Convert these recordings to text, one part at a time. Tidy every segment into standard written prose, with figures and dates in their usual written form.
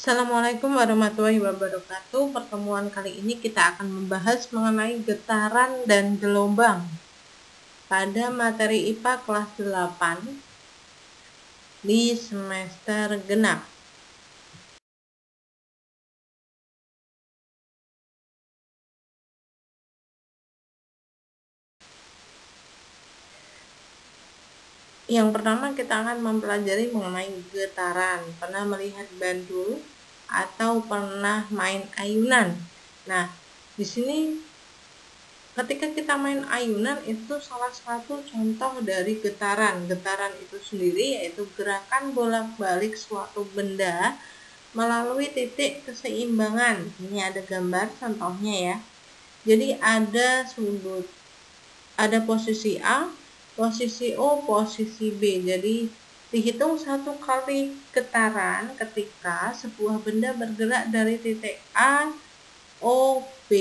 Assalamualaikum warahmatullahi wabarakatuh. Pertemuan kali ini kita akan membahas mengenai getaran dan gelombang pada materi IPA kelas 8 di semester genap. Yang pertama kita akan mempelajari mengenai getaran. Pernah melihat bandul atau pernah main ayunan? Nah, di sini ketika kita main ayunan itu salah satu contoh dari getaran. Getaran itu sendiri yaitu gerakan bolak-balik suatu benda melalui titik keseimbangan. Ini ada gambar contohnya ya. Jadi ada posisi A, posisi O, posisi B. Jadi dihitung satu kali getaran ketika sebuah benda bergerak dari titik A, O, B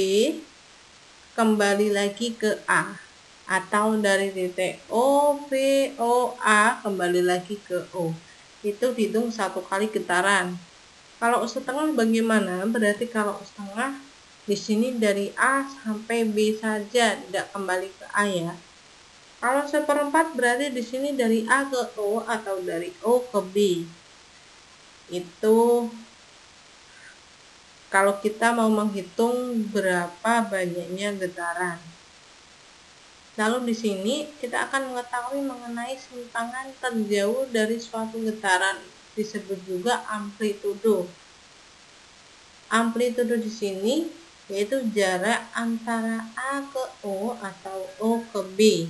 kembali lagi ke A, atau dari titik O, B, O, A kembali lagi ke O. Itu dihitung satu kali getaran. Kalau setengah bagaimana? Berarti kalau setengah di sini dari A sampai B saja, tidak kembali ke A ya. Kalau seperempat berarti di sini dari A ke O atau dari O ke B. Itu kalau kita mau menghitung berapa banyaknya getaran. Lalu di sini kita akan mengetahui mengenai simpangan terjauh dari suatu getaran, disebut juga amplitudo. Amplitudo di sini yaitu jarak antara A ke O atau O ke B.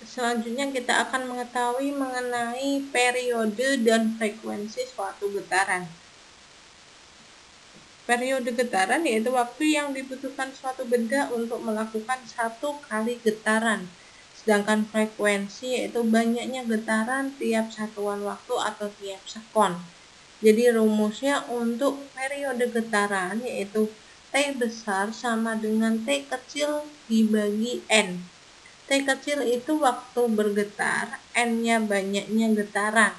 Selanjutnya kita akan mengetahui mengenai periode dan frekuensi suatu getaran. Periode getaran yaitu waktu yang dibutuhkan suatu benda untuk melakukan satu kali getaran. Sedangkan frekuensi yaitu banyaknya getaran tiap satuan waktu atau tiap sekon. Jadi rumusnya untuk periode getaran yaitu T besar sama dengan T kecil dibagi N. T kecil itu waktu bergetar, N-nya banyaknya getaran.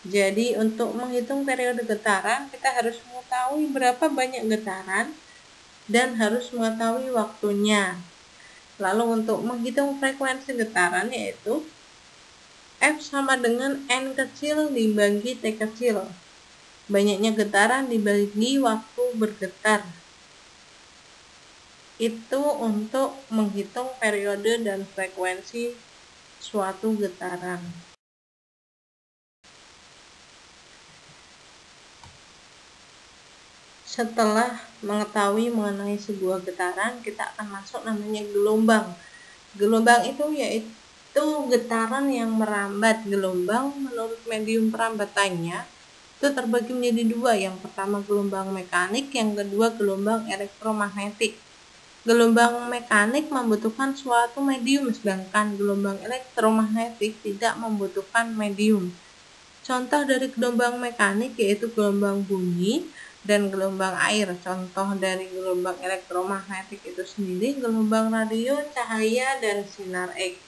Jadi untuk menghitung periode getaran, kita harus mengetahui berapa banyak getaran dan harus mengetahui waktunya. Lalu untuk menghitung frekuensi getaran yaitu F sama dengan N kecil dibagi T kecil. Banyaknya getaran dibagi waktu bergetar. Itu untuk menghitung periode dan frekuensi suatu getaran. Setelah mengetahui mengenai sebuah getaran, kita akan masuk namanya gelombang. Gelombang itu yaitu getaran yang merambat. Gelombang menurut medium perambatannya itu terbagi menjadi dua. Yang pertama gelombang mekanik, yang kedua gelombang elektromagnetik. Gelombang mekanik membutuhkan suatu medium, sedangkan gelombang elektromagnetik tidak membutuhkan medium. Contoh dari gelombang mekanik yaitu gelombang bunyi dan gelombang air. Contoh dari gelombang elektromagnetik itu sendiri gelombang radio, cahaya, dan sinar X.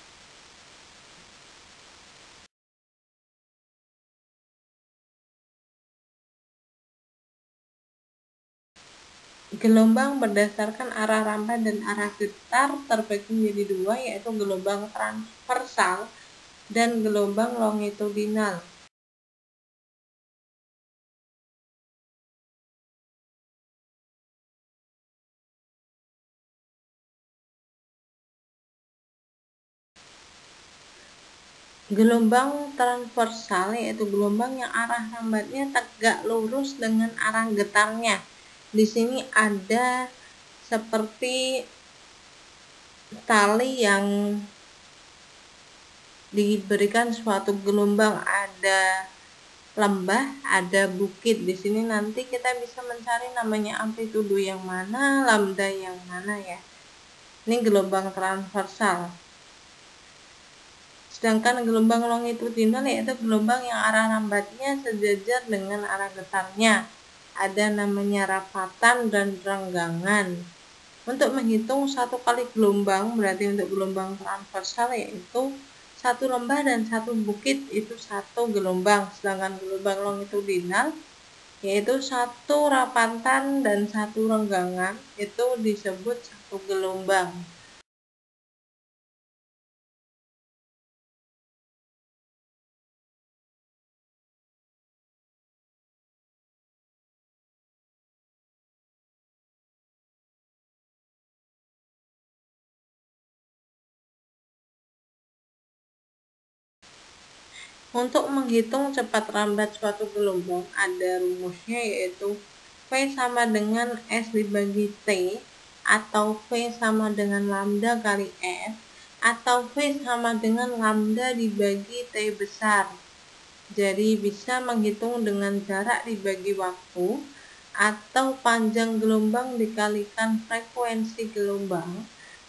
Gelombang berdasarkan arah rambat dan arah getar terbagi menjadi dua, yaitu gelombang transversal dan gelombang longitudinal. Gelombang transversal yaitu gelombang yang arah rambatnya tegak lurus dengan arah getarnya. Di sini ada seperti tali yang diberikan suatu gelombang, ada lembah, ada bukit. Di sini nanti kita bisa mencari namanya amplitudo yang mana, lambda yang mana ya. Ini gelombang transversal. Sedangkan gelombang longitudinal yaitu gelombang yang arah rambatnya sejajar dengan arah getarnya. Ada namanya rapatan dan renggangan. Untuk menghitung satu kali gelombang, berarti untuk gelombang transversal yaitu satu lembah dan satu bukit itu satu gelombang. Sedangkan gelombang longitudinal yaitu satu rapatan dan satu renggangan itu disebut satu gelombang. Untuk menghitung cepat rambat suatu gelombang ada rumusnya yaitu V sama dengan S dibagi T, atau V sama dengan lambda kali S, atau V sama dengan lambda dibagi T besar. Jadi bisa menghitung dengan jarak dibagi waktu, atau panjang gelombang dikalikan frekuensi gelombang,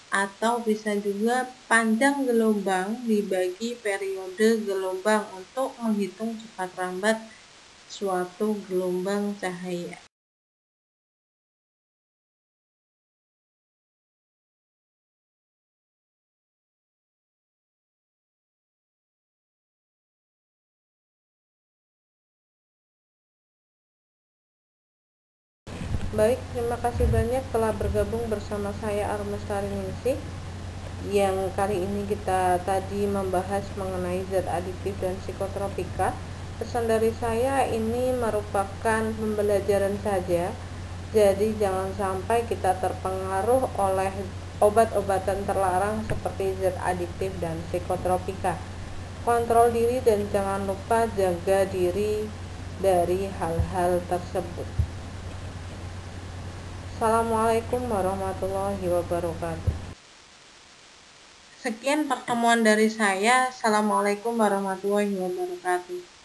atau bisa juga panjang gelombang dibagi periode gelombang untuk menghitung cepat rambat suatu gelombang cahaya. Baik, terima kasih banyak telah bergabung bersama saya Armestari Ningsih. Yang kali ini kita tadi membahas mengenai zat adiktif dan psikotropika. Pesan dari saya ini merupakan pembelajaran saja, jadi jangan sampai kita terpengaruh oleh obat-obatan terlarang seperti zat adiktif dan psikotropika. Kontrol diri dan jangan lupa jaga diri dari hal-hal tersebut. Assalamualaikum warahmatullahi wabarakatuh. Sekian pertemuan dari saya. Assalamualaikum warahmatullahi wabarakatuh.